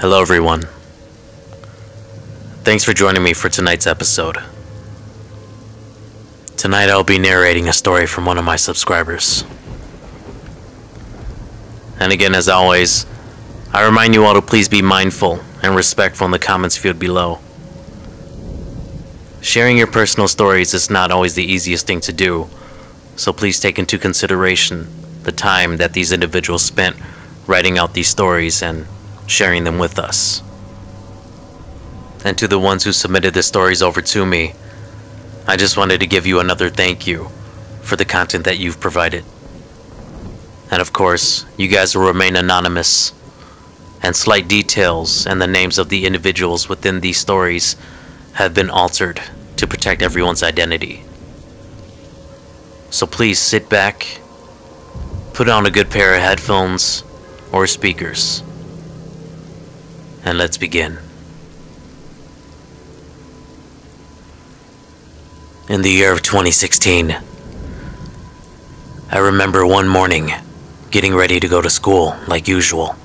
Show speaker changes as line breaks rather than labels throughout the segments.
Hello everyone. Thanks for joining me for tonight's episode. Tonight I'll be narrating a story from one of my subscribers. And again, as always, I remind you all to please be mindful and respectful in the comments field below. Sharing your personal stories is not always the easiest thing to do, so please take into consideration the time that these individuals spent writing out these stories and sharing them with us. And to the ones who submitted the stories over to me, I just wanted to give you another thank you for the content that you've provided. And of course, you guys will remain anonymous, and slight details and the names of the individuals within these stories have been altered to protect everyone's identity. So please sit back, put on a good pair of headphones or speakers, and let's begin. In the year of 2016, I remember one morning getting ready to go to school like usual.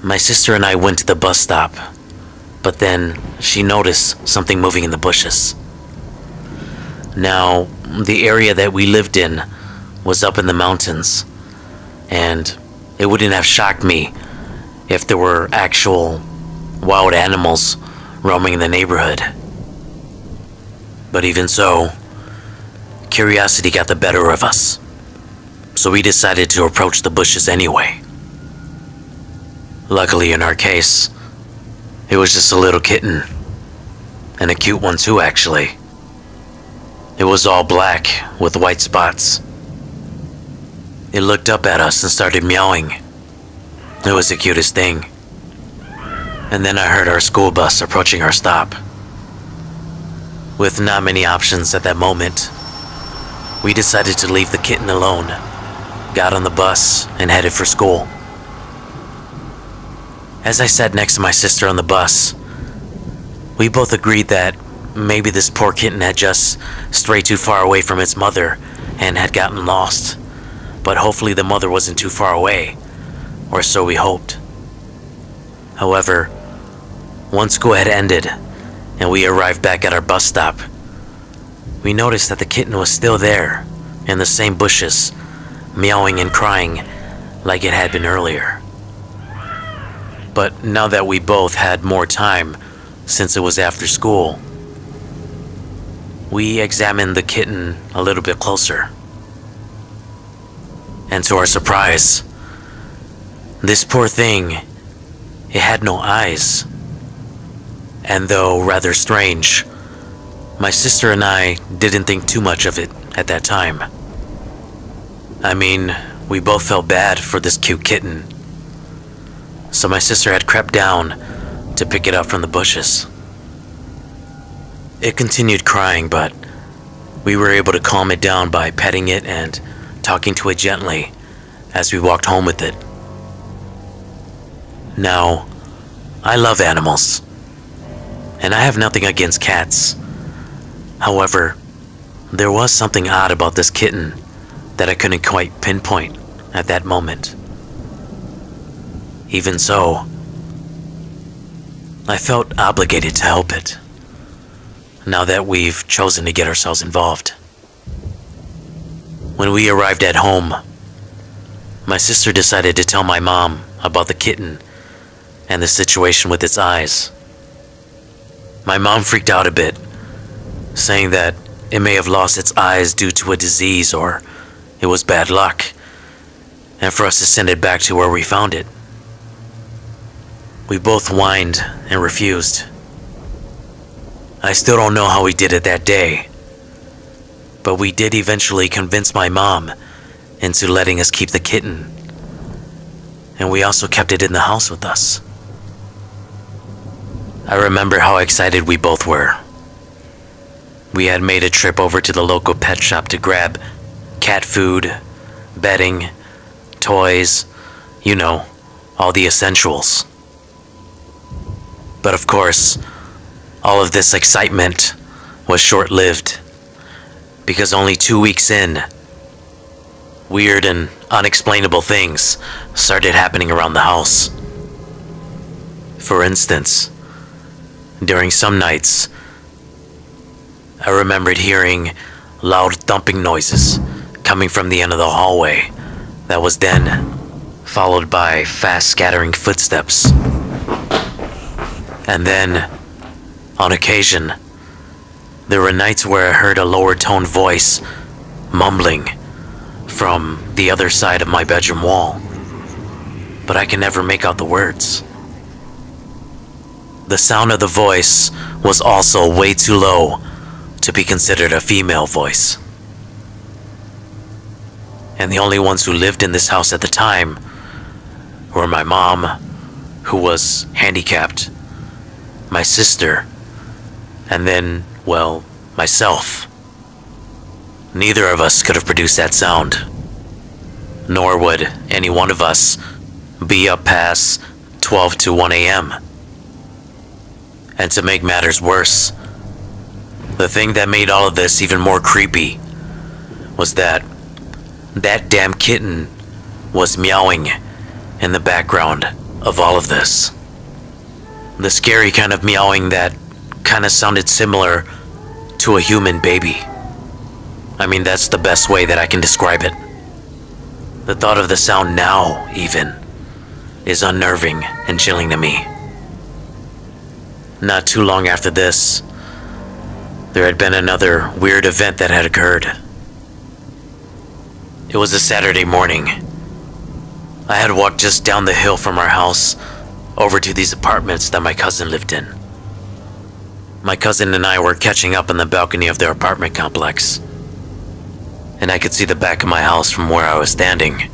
My sister and I went to the bus stop, but then she noticed something moving in the bushes. Now, the area that we lived in was up in the mountains, and it wouldn't have shocked me if there were actual wild animals roaming in the neighborhood. But even so, curiosity got the better of us, so we decided to approach the bushes anyway. Luckily in our case, it was just a little kitten, and a cute one too actually. It was all black with white spots. It looked up at us and started meowing. It was the cutest thing. And then I heard our school bus approaching our stop. With not many options at that moment, we decided to leave the kitten alone, got on the bus, and headed for school. As I sat next to my sister on the bus, we both agreed that maybe this poor kitten had just strayed too far away from its mother and had gotten lost, but hopefully the mother wasn't too far away, or so we hoped. However, once school had ended and we arrived back at our bus stop, we noticed that the kitten was still there in the same bushes, meowing and crying like it had been earlier. But now that we both had more time, since it was after school, we examined the kitten a little bit closer. And to our surprise, this poor thing, it had no eyes. And though rather strange, my sister and I didn't think too much of it at that time. I mean, we both felt bad for this cute kitten. So my sister had crept down to pick it up from the bushes. It continued crying, but we were able to calm it down by petting it and talking to it gently as we walked home with it. Now, I love animals, and I have nothing against cats. However, there was something odd about this kitten that I couldn't quite pinpoint at that moment. Even so, I felt obligated to help it, now that we've chosen to get ourselves involved. When we arrived at home, my sister decided to tell my mom about the kitten and the situation with its eyes. My mom freaked out a bit, saying that it may have lost its eyes due to a disease or it was bad luck, and for us to send it back to where we found it. We both whined and refused. I still don't know how we did it that day, but we did eventually convince my mom into letting us keep the kitten, and we also kept it in the house with us. I remember how excited we both were. We had made a trip over to the local pet shop to grab cat food, bedding, toys, you know, all the essentials. But of course, all of this excitement was short-lived, because only 2 weeks in, weird and unexplainable things started happening around the house. For instance, during some nights, I remembered hearing loud thumping noises coming from the end of the hallway that was then followed by fast scattering footsteps. And then, on occasion, there were nights where I heard a lower toned voice mumbling from the other side of my bedroom wall, but I can never make out the words. The sound of the voice was also way too low to be considered a female voice. And the only ones who lived in this house at the time were my mom, who was handicapped, my sister, and then, well, myself. Neither of us could have produced that sound, nor would any one of us be up past 12 to 1 a.m. And to make matters worse, the thing that made all of this even more creepy was that damn kitten was meowing in the background of all of this. The scary kind of meowing that kind of sounded similar to a human baby. I mean, that's the best way that I can describe it. The thought of the sound now, even, is unnerving and chilling to me. Not too long after this, there had been another weird event that had occurred. It was a Saturday morning. I had walked just down the hill from our house over to these apartments that my cousin lived in. My cousin and I were catching up on the balcony of their apartment complex, and I could see the back of my house from where I was standing.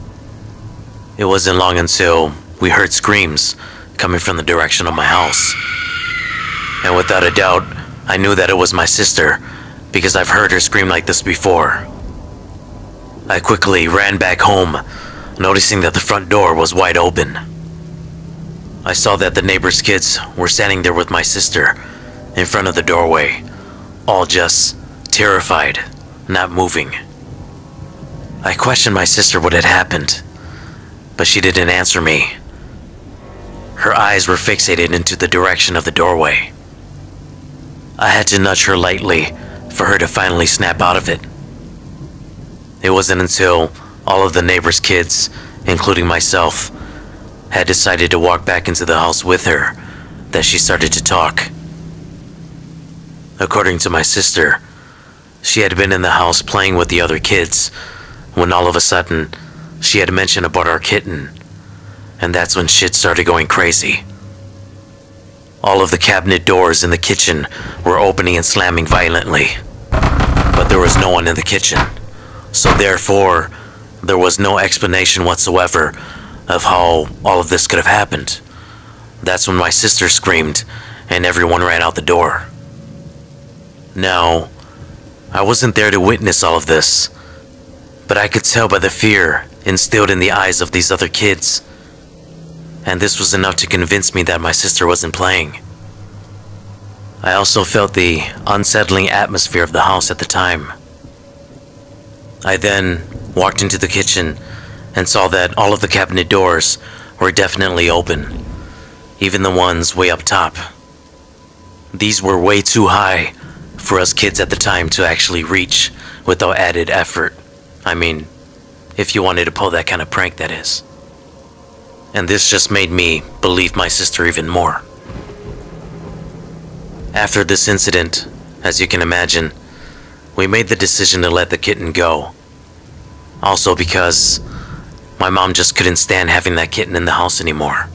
It wasn't long until we heard screams coming from the direction of my house. And without a doubt, I knew that it was my sister because I've heard her scream like this before. I quickly ran back home, noticing that the front door was wide open. I saw that the neighbor's kids were standing there with my sister in front of the doorway, all just terrified, not moving. I questioned my sister what had happened, but she didn't answer me. Her eyes were fixated into the direction of the doorway. I had to nudge her lightly for her to finally snap out of it. It wasn't until all of the neighbor's kids, including myself, had decided to walk back into the house with her that she started to talk. According to my sister, she had been in the house playing with the other kids when all of a sudden she had mentioned about our kitten, and that's when shit started going crazy. All of the cabinet doors in the kitchen were opening and slamming violently, but there was no one in the kitchen, so therefore there was no explanation whatsoever of how all of this could have happened. That's when my sister screamed and everyone ran out the door. Now, I wasn't there to witness all of this, but I could tell by the fear instilled in the eyes of these other kids, and this was enough to convince me that my sister wasn't playing. I also felt the unsettling atmosphere of the house at the time. I then walked into the kitchen and saw that all of the cabinet doors were definitely open, even the ones way up top. These were way too high for us kids at the time to actually reach without added effort. I mean, if you wanted to pull that kind of prank, that is. And this just made me believe my sister even more. After this incident, as you can imagine, we made the decision to let the kitten go. Also because my mom just couldn't stand having that kitten in the house anymore.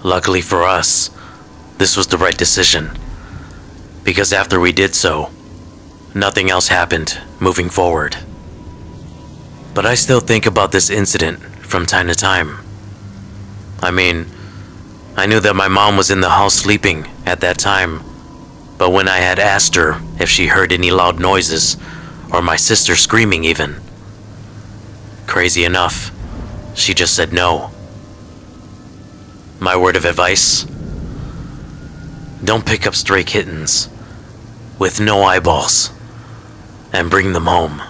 Luckily for us, this was the right decision, because after we did so, nothing else happened moving forward. But I still think about this incident from time to time. I mean, I knew that my mom was in the house sleeping at that time, but when I had asked her if she heard any loud noises, or my sister screaming even, crazy enough, she just said no. My word of advice: don't pick up stray kittens with no eyeballs and bring them home.